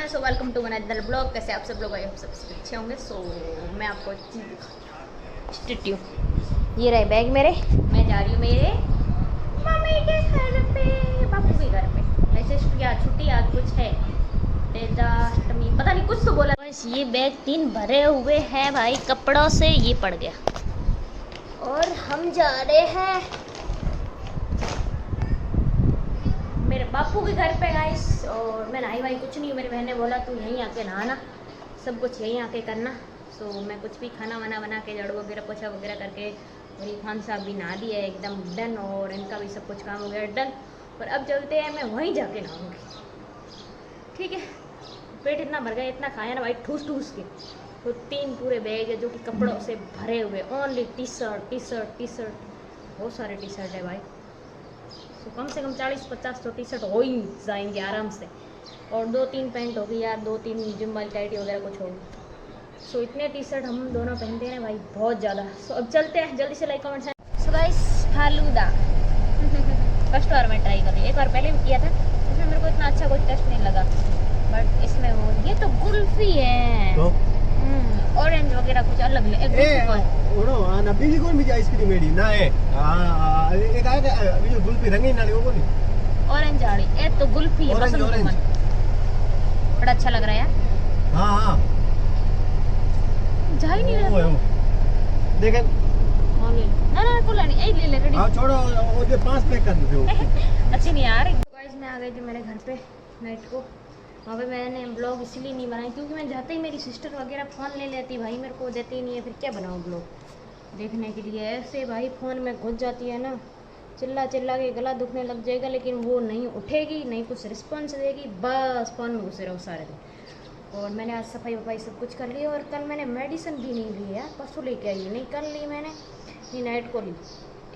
Everyone, so welcome to another blog. कैसे आप सब लोग आए, हम सब अच्छे होंगे। सो मैं आपको चीज़ दिखाती हूँ। ये रहे बैग मेरे। मैं जा रही हूँ मेरे मम्मी के घर पे, बापू के घर पे। वैसे क्या छुट्टी आज कुछ है, अष्टमी पता नहीं कुछ तो बोला। बस ये बैग 3 भरे हुए हैं भाई कपड़ों से, ये पड़ गया। और हम जा रहे हैं मेरे बापू के घर पे गाइस। और मैं नहाई वाई कुछ नहीं, मेरी बहन ने बोला तू यहीं आके नहाना, सब कुछ यहीं आके करना। सो मैं कुछ भी खाना वाना बना के झाड़ू वगैरह पोछा वगैरह करके, और इरफान साहब भी नहा दिए एकदम डन, और इनका भी सब कुछ काम हो गया डन। और अब चलते हैं, मैं वहीं जाके नहाऊंगी, ठीक है। पेट इतना भर गया, इतना खाया ना भाई ठूस ठूस के। तो 3 पूरे बैग है जो कि कपड़ों से भरे हुए, ओनली टी शर्ट बहुत सारे टी शर्ट है भाई। तो कम से कम 40-50 तो टी शर्ट हो ही जाएंगे आराम से। और 2-3 पैंट होगी यार, 2-3 जिम वाली टाइटी वगैरह कुछ होगी। सो इतने टी शर्ट हम दोनों पहनते हैं भाई, बहुत ज़्यादा। सो अब चलते हैं, जल्दी से like comment. So guys falooda first बार मैं ट्राई कर रही हूँ, एक बार पहले भी किया था, इसमें मेरे को इतना अच्छा कोई टेस्ट नहीं लगा। बट इसमें वो ये तो कुल्फी है तो? ऑरेंज वगैरह कुछ अलग है। बीजी कौन बीजी आइसक्रीम मेडी ना है एक आगे बीजो गुल्फी रंगीन नाली वो कोनी ऑरेंज आड़ी ए तो गुल्फी है। ऑरेंज बड़ा अच्छा लग रहा है यार। हां जा ही नहीं रहा देख ना को लेनी ए ले रेडी। हां छोड़ो वो जो 5 पैक कर दो अच्छी नहीं यार। गाइस मैं आ गई थी मेरे घर पे नाइट को। वहाँ पे मैंने ब्लॉग इसलिए नहीं बनाया क्योंकि मैं जाते ही मेरी सिस्टर वगैरह फ़ोन ले लेती भाई, मेरे को देती ही नहीं है, फिर क्या बनाऊँ ब्लॉग देखने के लिए। ऐसे भाई फ़ोन में घुस जाती है ना, चिल्ला चिल्ला के गला दुखने लग जाएगा, लेकिन वो नहीं उठेगी, नहीं कुछ रिस्पॉन्स देगी, बस फ़ोन में घुसे रहो सारे दिन। और मैंने आज सफाई वफाई सब कुछ कर ली, और कल मैंने मेडिसिन भी नहीं ली यार, परसों लेके आई नहीं, कल ली मैंने, ये नाइट को ली।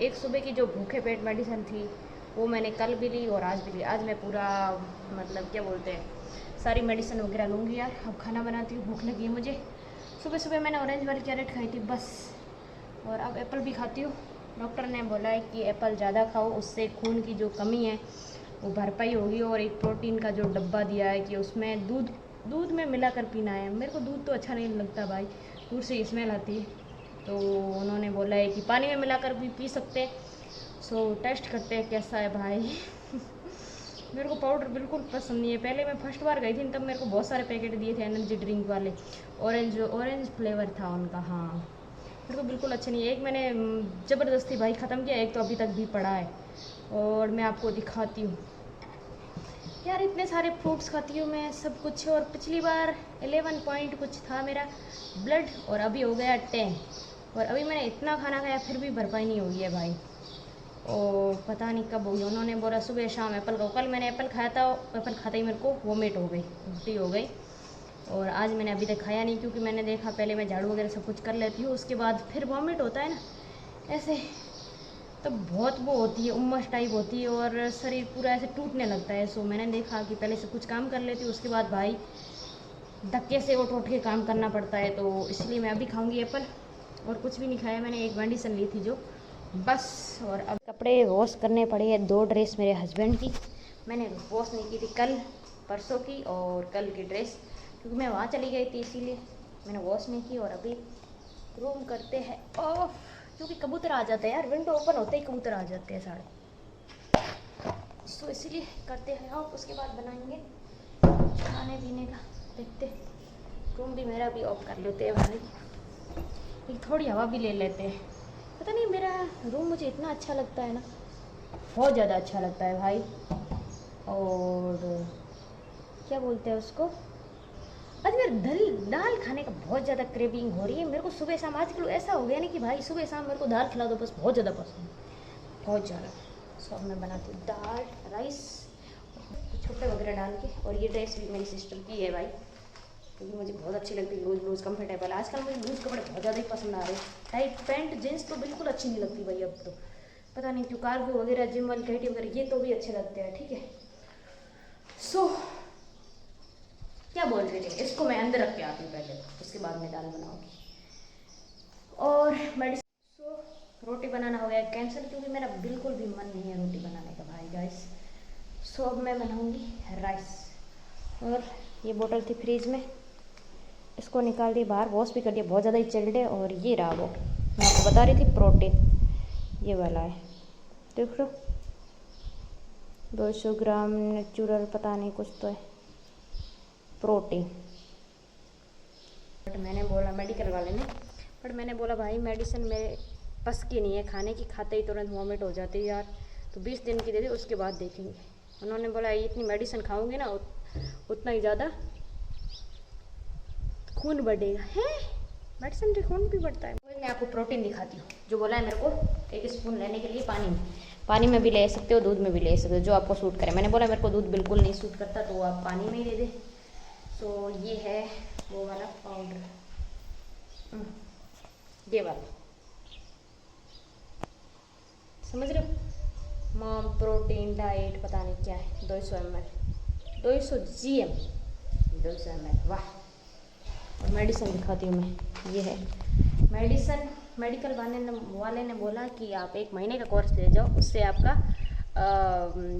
एक सुबह की जो भूखे पेट मेडिसिन थी वो मैंने कल भी ली और आज भी ली। आज मैं पूरा मतलब क्या बोलते हैं सारी मेडिसिन वगैरह लूँगी यार। अब खाना बनाती हूँ, भूख लगी है मुझे। सुबह सुबह मैंने ऑरेंज वाली कैरेट खाई थी बस, और अब एप्पल भी खाती हूँ। डॉक्टर ने बोला है कि एप्पल ज़्यादा खाओ, उससे खून की जो कमी है वो भरपाई होगी। और एक प्रोटीन का जो डब्बा दिया है कि उसमें दूध में मिलाकर पीना है। मेरे को दूध तो अच्छा नहीं लगता भाई, दूध से स्मेल आती है, तो उन्होंने बोला है कि पानी में मिलाकर भी पी सकते हैं। सो टेस्ट करते हैं कैसा है भाई। मेरे को पाउडर बिल्कुल पसंद नहीं है। पहले मैं फर्स्ट बार गई थी तब मेरे को बहुत सारे पैकेट दिए थे एनर्जी ड्रिंक वाले, ऑरेंज फ्लेवर था उनका। हाँ मेरे को बिल्कुल अच्छे नहीं है। एक मैंने ज़बरदस्ती भाई ख़त्म किया, एक तो अभी तक भी पड़ा है, और मैं आपको दिखाती हूँ यार। इतने सारे फ्रूट्स खाती हूँ मैं सब कुछ, और पिछली बार 11 पॉइंट कुछ था मेरा ब्लड, और अभी हो गया 10। और अभी मैंने इतना खाना खाया फिर भी भरपाई नहीं हुई है भाई, और पता नहीं कब होगी। उन्होंने बोला सुबह शाम एप्पल खाओ। कल मैंने एप्पल खाया था, एप्पल खाते ही मेरे को वोमिट हो गई, उल्टी हो गई। और आज मैंने अभी तक खाया नहीं क्योंकि मैंने देखा पहले मैं झाड़ू वगैरह सब कुछ कर लेती हूँ, उसके बाद फिर वॉमिट होता है ना ऐसे, तो बहुत वो होती है, उम्मस टाइप होती है, और शरीर पूरा ऐसे टूटने लगता है। सो मैंने देखा कि पहले सब कुछ काम कर लेती हूँ, उसके बाद भाई धक्के से उठ के काम करना पड़ता है, तो इसलिए मैं अभी खाऊँगी एप्पल। और कुछ भी नहीं खाया मैंने, एक मेडिसिन ली थी जो बस। और अब कपड़े वॉश करने पड़े हैं, 2 ड्रेस मेरे हस्बैंड की मैंने वॉश नहीं की थी कल, परसों की और कल की ड्रेस, क्योंकि मैं वहाँ चली गई थी इसीलिए मैंने वॉश नहीं की। और अभी रूम करते हैं ऑफ, क्योंकि कबूतर आ जाते हैं यार, विंडो ओपन होते ही कबूतर आ जाते हैं सारे, सो इसीलिए करते हैं ऑफ। उसके बाद बनाएंगे खाने पीने का, देखते। रूम भी मेरा भी ऑफ कर लेते हैं भाई, थोड़ी हवा भी ले लेते हैं। पता नहीं मेरा रूम मुझे इतना अच्छा लगता है ना, बहुत ज़्यादा अच्छा लगता है भाई। और क्या बोलते हैं उसको, आज मेरे दाल खाने का बहुत ज़्यादा क्रेविंग हो रही है मेरे को सुबह शाम। आजकल ऐसा हो गया ना कि भाई सुबह शाम मेरे को दाल खिला दो बस, बहुत ज़्यादा पसंद, बहुत ज़्यादा। सो मैं बनाती हूँ दाल राइस, कुछ छोटे वगैरह डाल के। और ये ड्रेस भी मेरी सिस्टर की है भाई, क्योंकि मुझे बहुत अच्छी लगती है लूज कंफर्टेबल। आजकल मुझे लूज कपड़े बहुत ज़्यादा ही पसंद आ रहे हैं, टाइट पैंट जीन्स तो बिल्कुल अच्छी नहीं लगती भाई अब तो, पता नहीं क्यों। कार्गो वगैरह जिम वाली टाइटी वगैरह ये तो भी अच्छे लगते हैं, ठीक है। सो क्या बोल रही थी, इसको मैं अंदर रख के आती हूँ पहले, उसके बाद मैं दाल बनाऊँगी। और मेडिसिन। सो रोटी बनाना हो गया कैंसिल, क्योंकि मेरा बिल्कुल भी मन नहीं है रोटी बनाने का भाई गाइस। सो अब मैं बनाऊँगी राइस, और ये बोतल थी फ्रिज में, इसको निकाल दिया बाहर, वॉश भी कर दिया, बहुत ज़्यादा ही चिल्ड है। और ये रहा वो, मैं आपको बता रही थी प्रोटीन, ये वाला है, देख लो 200 ग्राम नेचुरल, पता नहीं कुछ तो है प्रोटीन। बट मैंने बोला मेडिकल वाले ने, बट मैंने बोला भाई मेडिसिन मेरे बस की नहीं है खाने की, खाते ही तुरंत वॉमिट हो जाती है यार, तो 20 दिन की दे दे, उसके बाद देखेंगे। उन्होंने बोला इतनी मेडिसिन खाऊंगी ना उतना ही ज़्यादा खून बढ़ेगा। है मेडिसिन से खून भी बढ़ता है। मैं आपको प्रोटीन दिखाती हूँ, जो बोला है मेरे को 1 स्पून लेने के लिए पानी में भी ले सकते हो, दूध में भी ले सकते हो, जो आपको सूट करे। मैंने बोला मेरे को दूध बिल्कुल नहीं सूट करता, तो आप पानी में ही दे दे। तो ये है वो वाला पाउडर, ये वाला, समझ रहे हो, मॉम प्रोटीन डाइट पता नहीं क्या है, 200 ml 200 GM 200 ml। वाह। और मेडिसिन दिखाती हूँ मैं, ये है मेडिसिन। मेडिकल वाले ने बोला कि आप 1 महीने का कोर्स ले जाओ, उससे आपका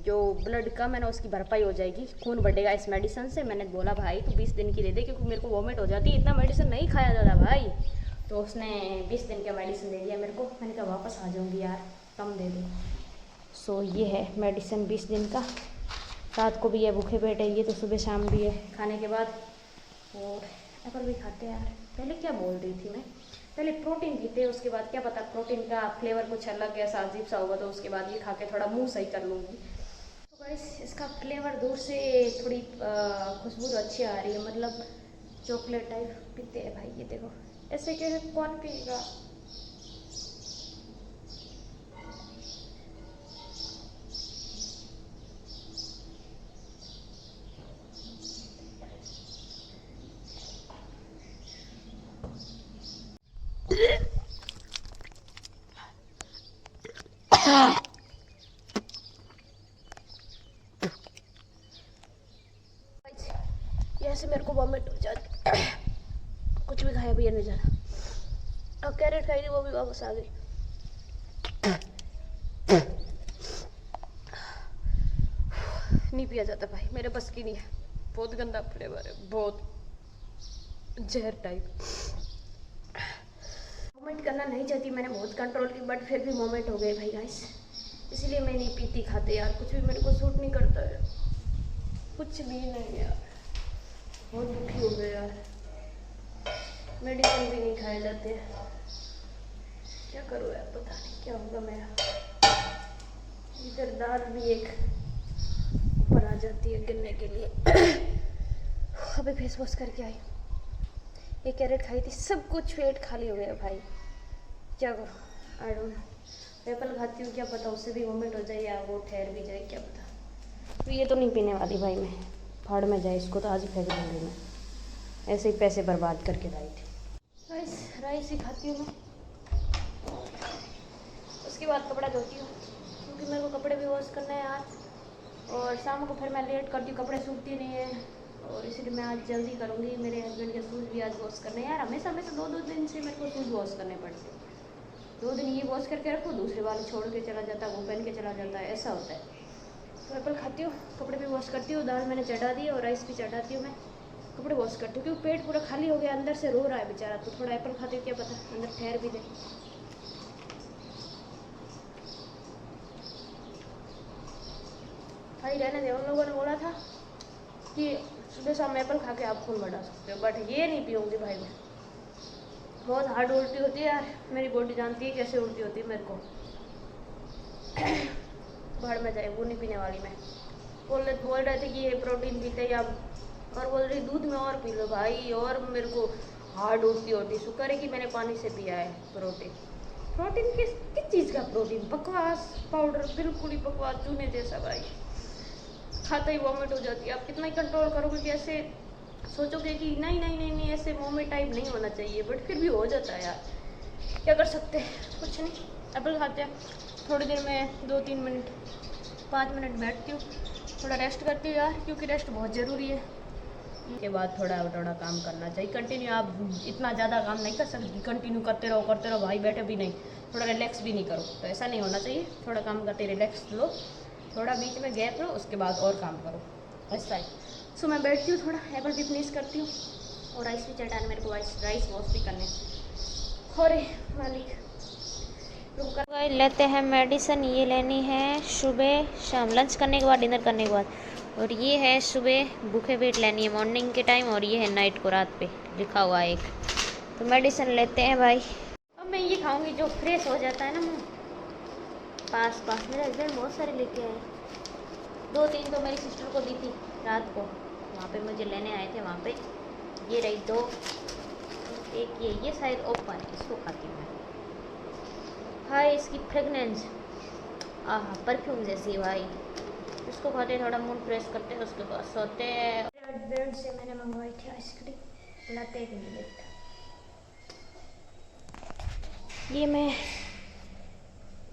जो ब्लड कम है ना उसकी भरपाई हो जाएगी, खून बढ़ेगा इस मेडिसिन से। मैंने बोला भाई तो 20 दिन की दे दे, क्योंकि मेरे को वॉमिट हो जाती है, इतना मेडिसिन नहीं खाया जाता भाई। तो उसने 20 दिन का मेडिसिन दे दिया मेरे को। मैंने कहा वापस आ जाऊँगी यार, कम दे दो। सो ये है मेडिसिन 20 दिन का, रात को भी है, भूखे पेट है ये, तो सुबह शाम भी है खाने के बाद। और एप्पल भी खाते हैं यार। पहले क्या बोल रही थी मैं, पहले प्रोटीन पीते हैं, उसके बाद क्या पता प्रोटीन का फ्लेवर कुछ अलग ऐसा अजीब सा होगा, तो उसके बाद ये खा के थोड़ा मुंह सही कर लूँगी। तो गाइस इसका फ्लेवर दूर से थोड़ी खुशबू तो अच्छी आ रही है, मतलब चॉकलेट टाइप पीते हैं भाई। ये देखो ऐसे कैसे कौन पिएगा। ऐसे मेरे को वॉमिट हो जाती, कुछ भी खाया भी नहीं जाना। अब कैरेट खाई थी वो भी वापस आ गई। नहीं पिया जाता भाई, मेरे बस की नहीं है, बहुत गंदा फ्लेवर है, बहुत जहर टाइप। वॉमिट करना नहीं चाहती, मैंने बहुत कंट्रोल की, बट फिर भी वॉमिट हो गई भाई गाइस, इसलिए मैं नहीं पीती खाते यार, कुछ भी मेरे को सूट नहीं करता है, कुछ भी नहीं यार, बहुत दुखी हो गए यार। मेडिसिन भी नहीं खाए जाते, क्या करूँ यार, पता नहीं क्या होगा मेरा। इधर दाल भी एक ऊपर आ जाती है गिरने के लिए। अभी फेस वॉश करके आई, एक कैरेट खाई थी, सब कुछ पेट खाली हो गया भाई, क्या करूँ, आई डोंट नो। एप्पल खाती हूँ, क्या पता उससे भी वोमिट हो जाए या वो ठहर भी जाए, क्या पता। तो ये तो नहीं पीने वाली भाई मैं, फाड़ में जाए इसको तो आज ही फेंक दूँगी मैं, ऐसे ही पैसे बर्बाद करके लाई थी। राइस ही खाती हूँ मैं, उसके बाद कपड़ा धोती हूँ, क्योंकि मेरे को कपड़े भी वॉश करना है यार, और शाम को फिर मैं लेट करती हूँ, कपड़े सूखती नहीं है, और इसलिए मैं आज जल्दी करूँगी। मेरे हस्बैंड के शूज़ भी आज वॉश करने हैं यार, हमेशा 2-2 दिन से मेरे को शूज़ वॉश करने पड़ते हैं। 2 दिन ये वॉश करके रखो, दूसरे वाले छोड़ के चला जाता है, वो पहन के चला जाता है, ऐसा होता है। तो एप्पल खाती हूँ, कपड़े भी वॉश करती हूँ, दाल मैंने चढ़ा दी और राइस भी चढ़ाती हूँ मैं, कपड़े वॉश करती हूँ, क्योंकि पेट पूरा खाली हो गया, अंदर से रो रहा है बेचारा, तो थोड़ा एप्पल खाती हूँ, क्या पता अंदर ठहर भी दे। भाई रहने दे, उन लोगों ने बोला था कि सुबह शाम एप्पल खा के आप खून बढ़ा सकते हो, बट ये नहीं पीऊँगी भाई मैं, बहुत हार्ड उल्टी होती है यार, मेरी बॉडी जानती है कैसे उल्टी होती है मेरे को। बाहर में जाए, वो नहीं पीने वाली मैं। बोल रहे थे कि ये प्रोटीन पीते या, और बोल रही दूध में और पी लो भाई, और मेरे को हार्ड उल्टी होती। शुक्र है कि मैंने पानी से पिया है प्रोटीन किस चीज़ का प्रोटीन, बकवास पाउडर, बिल्कुल ही बकवास, चूने जैसा भाई, खाता ही वॉमिट हो जाती है। आप कितना ही कंट्रोल करोगे, कैसे सोचोगे कि नहीं ऐसे वॉमिट टाइप नहीं होना चाहिए, बट फिर भी हो जाता है यार, क्या कर सकते हैं, कुछ नहीं। एप्पल खाते हैं, थोड़ी देर में 2-3 मिनट 5 मिनट बैठती हूँ, थोड़ा रेस्ट करती हूँ यार, क्योंकि रेस्ट बहुत ज़रूरी है। के बाद थोड़ा काम करना चाहिए कंटिन्यू, आप इतना ज़्यादा काम नहीं कर सकते, कंटिन्यू करते रहो भाई, बैठे भी नहीं, थोड़ा रिलैक्स भी नहीं करो, तो ऐसा नहीं होना चाहिए। थोड़ा काम करते रिलैक्स लो, थोड़ा बीच में गैप लो, उसके बाद और काम करो, ऐसा है। सो मैं बैठती हूँ थोड़ा, एप्पल भी फिनिश करती हूँ और राइस भी चटाने, मेरे को राइस वॉश भी करने। अरे मालिक लेते हैं मेडिसिन, ये लेनी है सुबह शाम, लंच करने के बाद, डिनर करने के बाद। और ये है सुबह भूखे पेट लेनी है मॉर्निंग के टाइम, और ये है नाइट को, रात पे लिखा हुआ है एक। तो मेडिसिन लेते हैं भाई। अब मैं ये खाऊंगी जो फ्रेश हो जाता है ना मुँह। पास मेरे हस्बैंड बहुत सारे लेके आए, 2-3 तो मेरी सिस्टर को दी थी रात को, वहाँ पे मुझे लेने आए थे वहाँ पे। ये रही 2, एक ये शायद ओपन है, इसको खाती हूँ मैं। हाय इसकी फ्रेगनेंस, आहा परफ्यूम जैसी भाई। इसको खाते थोड़ा मूड फ्रेश करते हैं, उसके बाद सोते हैं। हस्बैंड से मैंने मंगवाई थी आइसक्रीम, लाते भी नहीं देखता।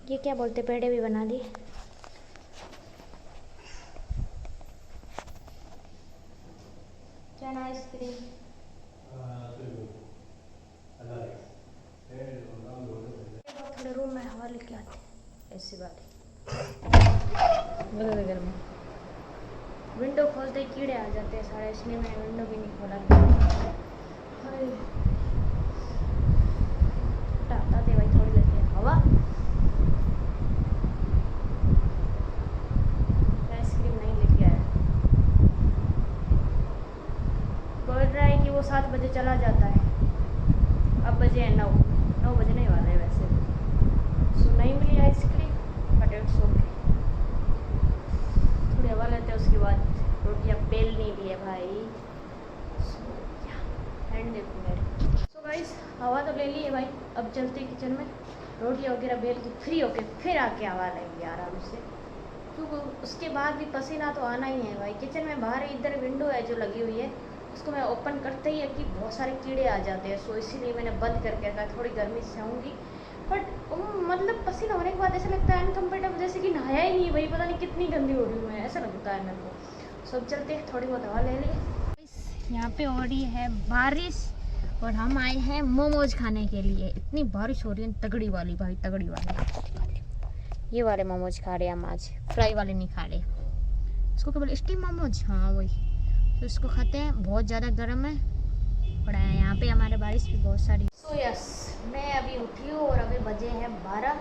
ये क्या बोलते, पेड़े भी बना दिए। चना आइसक्रीम थोड़े रूम में हवा लेके आते, ऐसी बात है। घर में विंडो खोलते ही कीड़े आ जाते हैं सारे, इसलिए मैंने विंडो भी नहीं खोला। हटाता थे भाई, थोड़ी लेते हैं हवा। आइसक्रीम नहीं लेके आया, बोल रहा है कि वो 7 बजे चला जाता है। अब बजे हैं 9 बजने वाले हैं वैसे। सो नहीं मिली आइसक्रीम, बट इट्स ओके। थोड़ी हवा लेते हैं, उसके बाद रोटियाँ बेल नहीं ली है भाई। हैंड देखो मेरे। सो गाइस हवा तो ले ली है भाई, अब चलते हैं किचन में, रोटियाँ वगैरह बेल के फ्री होके फिर आके हवा लेंगे आराम से, क्योंकि उसके बाद भी पसीना तो आना ही है भाई। किचन में बाहर इधर विंडो है जो लगी हुई है, उसको मैं ओपन करते ही है कि बहुत सारे कीड़े आ जाते हैं। सो इसीलिए मैंने बंद करके रखा, थोड़ी गर्मी से आऊँगी। बट मतलब पसीना होने के बाद ऐसा लगता है अनकम्फर्टेबल, जैसे कि नहाया ही नहीं भाई, पता नहीं कितनी गंदी हो रही हूँ मैं, ऐसा लगता है मेरे को। सब चलते हैं, थोड़ी बहुत हवा ले लिए। यहाँ पे हो रही है बारिश और हम आए हैं मोमोज खाने के लिए। इतनी बारिश हो रही है, तगड़ी वाली भाई, तगड़ी वाली। ये वाले मोमोज खा रहे हैं हम आज, फ्राई वाले नहीं खा रहे। इसको क्या बोले, स्टीम मोमोज, हाँ वही। तो इसको खाते हैं, बहुत ज़्यादा गर्म है पड़ा है यहाँ पे, हमारे बारिश भी बहुत सारी। सो यस मैं अभी उठी हूँ और अभी बजे हैं 12।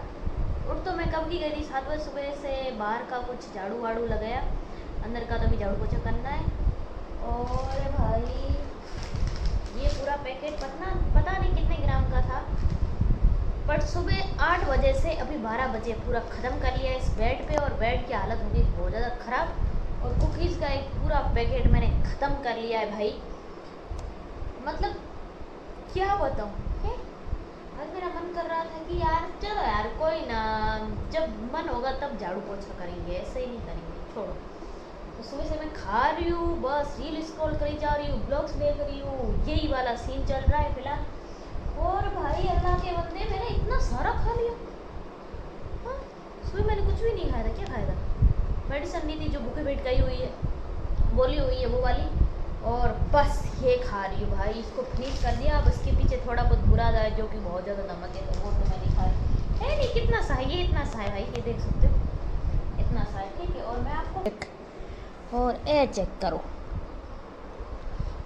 उठ तो मैं कब की गई थी, 7 बजे सुबह से। बाहर का कुछ झाड़ू वाड़ू लगाया, अंदर का तो अभी झाड़ू पोछा करना है। और भाई ये पूरा पैकेट पता नहीं कितने ग्राम का था, बट सुबह 8 बजे से अभी 12 बजे पूरा ख़त्म कर लिया इस बेड पे। और बेड की हालत हो गई बहुत ज़्यादा ख़राब। और कुकीज़ का एक पूरा पैकेट मैंने ख़त्म कर लिया है भाई, मतलब क्या बताऊँ। आज मेरा मन कर रहा था कि यार चलो यार कोई ना, जब मन होगा तब झाड़ू पोछा करेंगे, ऐसे ही नहीं करेंगे, छोड़ो। तो सुबह से मैं खा रही हूँ, बस रील स्क्रॉल करी जा रही हूँ, ब्लॉग्स देख रही हूँ, यही वाला सीन चल रहा है फिलहाल। और भाई अल्लाह के बंदे मैंने इतना सारा खा लिया। हाँ सुबह मैंने कुछ भी नहीं खाया था, क्या खाया था, मेडिसिन ली थी जो भूखे पेट गई हुई है, बोली हुई है वो वाली, और बस ये खा रही हूँ भाई। इसको फिनिश कर दिया। अब इसके पीछे थोड़ा बहुत बुरा था जो कि बहुत ज़्यादा नमक है, तो वो तो मैंने खाया है नहीं। कितना सा है ये, इतना सा है भाई, ये देख सकते हो, इतना सा है, ठीक है। और मैं आपको और ए चेक करो,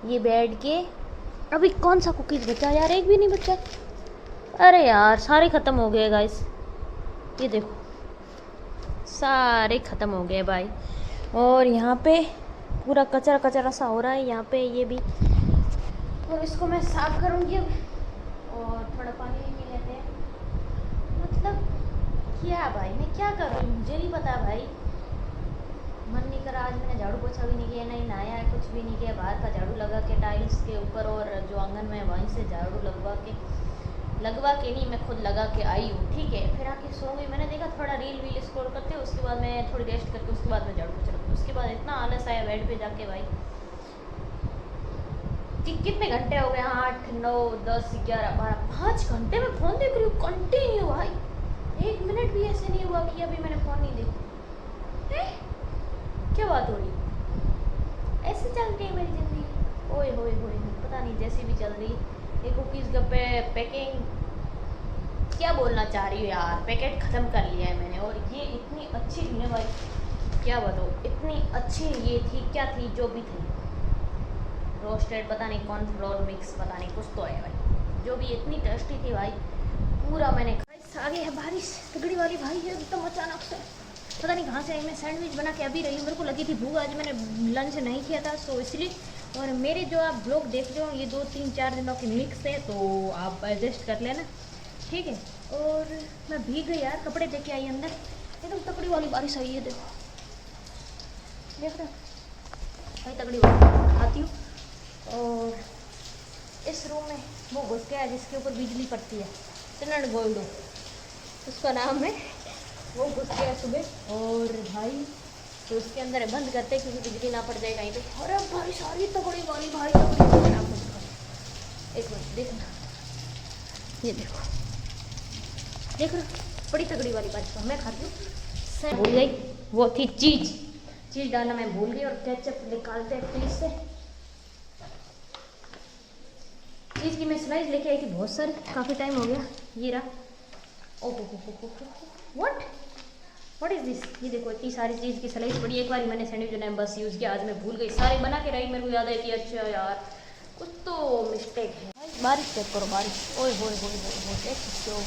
ये बैठ के अभी कौन सा कुकीज़ बचा यार, एक भी नहीं बचा। अरे यार सारे ख़त्म हो गए गाइस, ये देखो सारे ख़त्म हो गए भाई। और यहाँ पे पूरा कचरा कचरा सा हो रहा है यहाँ पे, ये भी। और इसको मैं साफ करूँगी अब, और थोड़ा पानी भी पी लेते हैं। मतलब क्या भाई, मैं क्या कर रही हूँ मुझे नहीं पता भाई। मन नहीं करा, आज मैंने झाड़ू पोछा भी नहीं किया, नहीं नहाया है, कुछ भी नहीं किया। बाहर का झाड़ू लगा के टाइल्स के ऊपर, और जो आंगन में वहीं से झाड़ू लगवा के नहीं, मैं खुद लगा के आई हूँ, ठीक है। फिर आके सो गई। मैंने देखा थोड़ा रील स्क्रॉल करते, उसके बाद मैं थोड़ी रेस्ट करके उसके बाद मैं झाड़ू पोछा रखती हूँ। उसके बाद इतना आलस आया बेड पे जाके भाई, कि कितने घंटे हो गए, 8, 9, 10, 11, 12, 5 घंटे में फ़ोन देख रही हूँ कंटिन्यू भाई। 1 मिनट भी ऐसे नहीं हुआ कि अभी मैंने फ़ोन नहीं देखा। क्या बात हो रही, ऐसे चलती है मेरी ज़िंदगी। ओए होए होए, पता नहीं जैसी भी चल रही। ये कुकीज़ का पैकिंग क्या बोलना चाह रही हूँ यार, पैकेट ख़त्म कर लिया है मैंने। और ये इतनी अच्छी थी ना भाई, क्या बताऊँ, इतनी अच्छी ये थी, क्या थी जो भी थी। रोस्टेड पता नहीं कौन फ्लोर मिक्स पता नहीं कुछ तो है भाई, जो भी इतनी टेस्टी थी भाई, पूरा मैंने खाया। आगे है बारिश तगड़ी वाली भाई है एकदम अचानक से, पता नहीं कहाँ से आई। मैं सैंडविच बना के अभी रही हूँ, मेरे को लगी थी भूख, आज मैंने लंच नहीं किया था सो इसलिए। और मेरे जो आप ब्लॉग देख रहे हो ये 2-3-4 दिनों की मिक्स है, तो आप एडजस्ट कर लेना, ठीक है। और मैं भीग गई यार, कपड़े दे के आई अंदर, एकदम तगड़ी वाली बारिश आई है, देखो देख रहे हो भाई, तगड़ी वाली आती हूँ। और इस रूम में वो घुस गया जिसके ऊपर बिजली पड़ती है, टनड गोल्डो उसका नाम है, वो घुस गया सुबह। और भाई तो उसके अंदर है, बंद करते क्योंकि बिजली ना पड़ जाए कहीं पे। अरे भाई सारी तगड़ी वाली भाई, तगड़ी आप एक मिनट देखना, ये देखो देख रहे हो, बड़ी तगड़ी वाली बात मैं खाती हूँ। भूल गई वो थी चीज़ डालना मैं भूल गई। और केचप निकालते हैं फ्रिज से, चीज़ की मैं स्लाइस लेके आई थी बहुत सारी, काफ़ी टाइम हो गया। ये रहा, ओहो व्हाट इज़ दिस, ये देखो इतनी सारी चीज़ की स्लाइस पड़ी। एक बार मैंने सैंडविच ने बस यूज़ किया, आज मैं भूल गई, सारे बना के रही, मेरे को याद आई थी अच्छा यार कुछ तो मिस्टेक है। बारिश चेक करो, बारिश ओए होए देख सकते हो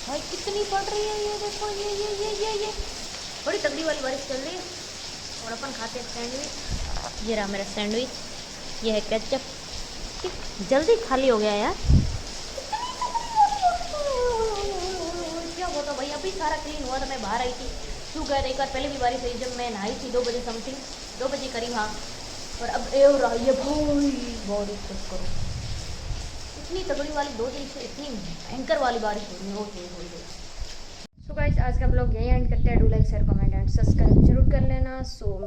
भाई कितनी पड़ रही है, ये देखो ये बड़ी तगड़ी वाली बारिश चल रही है। और अपन खाते हैं सैंडविच, ये रहा मेरा सैंडविच, ये है केचप, जल्दी खाली हो गया यार, क्या होता भाई। अभी सारा क्लीन हुआ था, मैं बाहर आई थी, सूख गया था। एक बार पहले भी बारिश हुई जब मैं नहाई थी 2 बजे समथिंग, 2 बजे करीब, हाँ। और अब ए हो रहा है भाई, बहुत चेक करो, इतनी तगड़ी वाली 2 दिन से इतनी भयंकर वाली बारिश हो रही है। सो गाइस आज का ब्लॉग यही एंड करते हैं। Do like share comment and subscribe जरूर कर लेना। सो